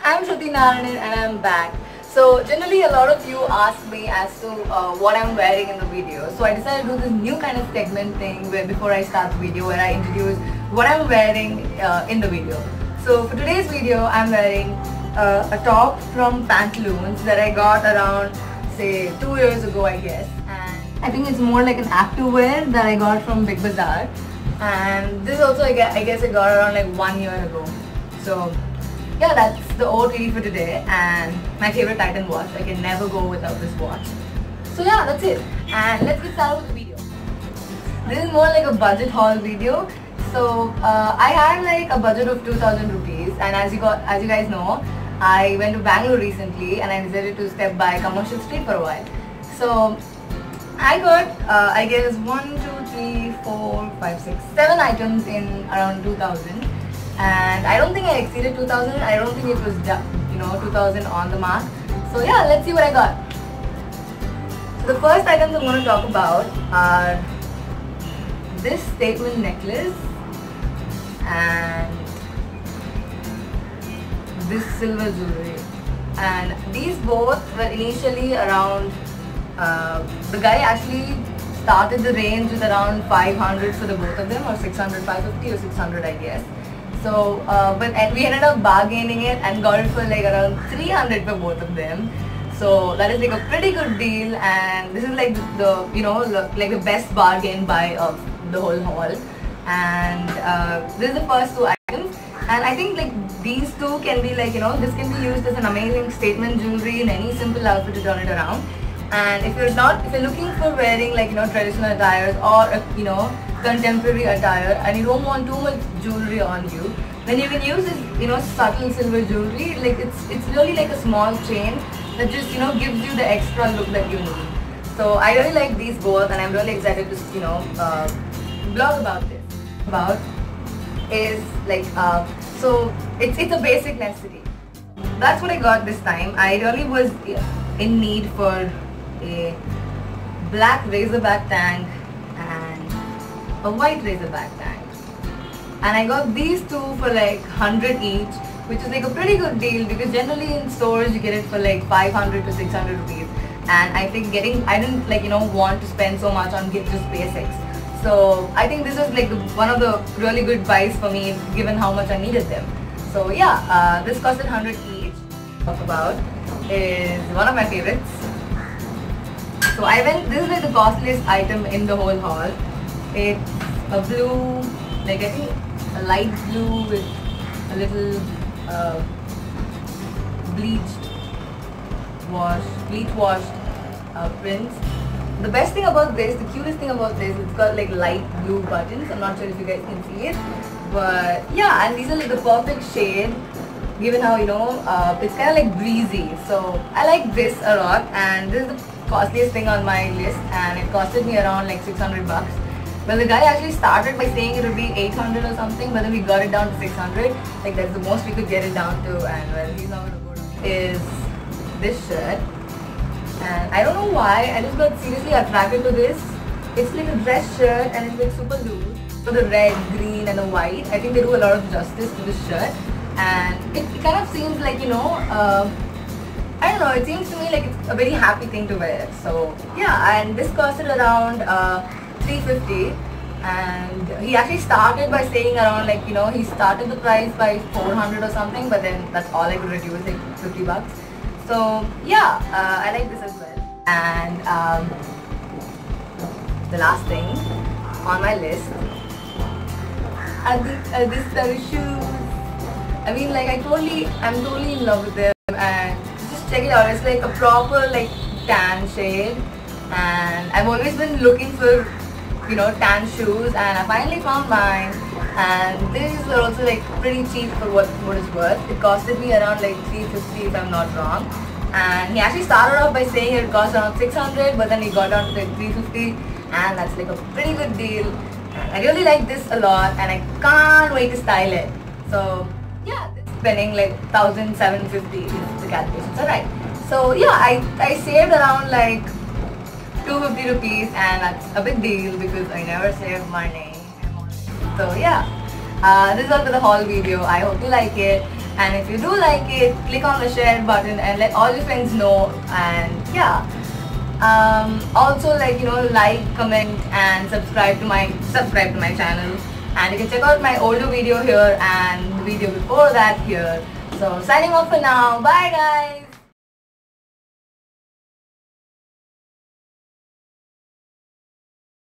I'm Shruti Narayanan and I'm back. So generally a lot of you ask me as to what I'm wearing in the video. So I decided to do this new kind of segment thing where before I start the video where I introduce what I'm wearing in the video. So for today's video I'm wearing a top from Pantaloons that I got around say 2 years ago I guess. And I think it's more like an activewear that I got from Big Bazaar. And this also I guess I got around like 1 year ago. So yeah, that's the OOTD for today and my favorite Titan watch. I can never go without this watch. So yeah, that's it. And let's get started with the video. This is more like a budget haul video. So I had like a budget of 2,000 rupees and as you guys know, I went to Bangalore recently and I decided to step by Commercial Street for a while. So I got I guess 1, 2, 3, 4, 5, 6, 7 items in around 2,000. And I don't think I exceeded 2,000. I don't think it was 2,000 on the mark. So yeah, let's see what I got. So the first items I'm going to talk about are this statement necklace and this silver jewelry. And these both were initially around, the guy actually started the range with around 500 for the both of them, or 600, 550 or 600 I guess. So, but we ended up bargaining it and got it for like around 300 for both of them. So that is like a pretty good deal, and this is like the like the best bargain buy of the whole haul. And this is the first two items, and I think like these two can be like this can be used as an amazing statement jewelry in any simple outfit to turn it around. And if you're looking for wearing like traditional attires or contemporary attire and you don't want too much jewelry on you, then you can use this subtle silver jewelry. Like it's really like a small chain that just gives you the extra look that you need. So I really like these both and I'm really excited to blog about this. Is like so it's a basic necessity. That's what I got this time. I really was in need for a black razorback tank and a white razorback tank, and I got these two for like 100 each, which is like a pretty good deal because generally in stores you get it for like 500 to 600 rupees, and I think I didn't want to spend so much on just basics. So I think this was like one of the really good buys for me given how much I needed them. So yeah, this costed 100 each. Talk about is one of my favorites. So this is like the costliest item in the whole haul. It's a blue, like I think a light blue with a little bleach washed prints. The best thing about this, the cutest thing about this, it's got like light blue buttons. I'm not sure if you guys can see it, but yeah, and these are like the perfect shade given how it's kind of like breezy. So I like this a lot, and this is the costliest thing on my list, and it costed me around like 600 bucks. Well, the guy actually started by saying it would be 800 or something, but then we got it down to 600. Like that's the most we could get it down to, and well, he's not gonna go down. Is this shirt. And I don't know why, I just got seriously attracted to this. It's like a dress shirt and it's like super loose. So the red, green and the white, I think they do a lot of justice to this shirt. And it kind of seems like, I don't know, it seems to me like it's a very happy thing to wear. So yeah, and this costed around 350. And he actually started by saying around like, he started the price by 400 or something, but then that's all I could reduce, like 50 bucks. So yeah, I like this as well. And the last thing on my list are this pair of shoes. I mean, like I'm totally in love with them, and just check it out. It's like a proper like tan shade, and I've always been looking for tan shoes, and I finally found mine. And these were also like pretty cheap for what it's worth. It costed me around like 350 if I'm not wrong. And he actually started off by saying it cost around 600, but then he got down to like 350, and that's like a pretty good deal. And I really like this a lot, and I can't wait to style it. So yeah, spending like 1,750 if the calculations are right. So yeah, I saved around like 250 rupees, and that's a big deal because I never save money. So yeah, this is all for the haul video. I hope you like it. And if you do like it, click on the share button and let all your friends know. And yeah, also like like, comment and subscribe to my channel. And you can check out my older video here and the video before that here. So signing off for now. Bye guys.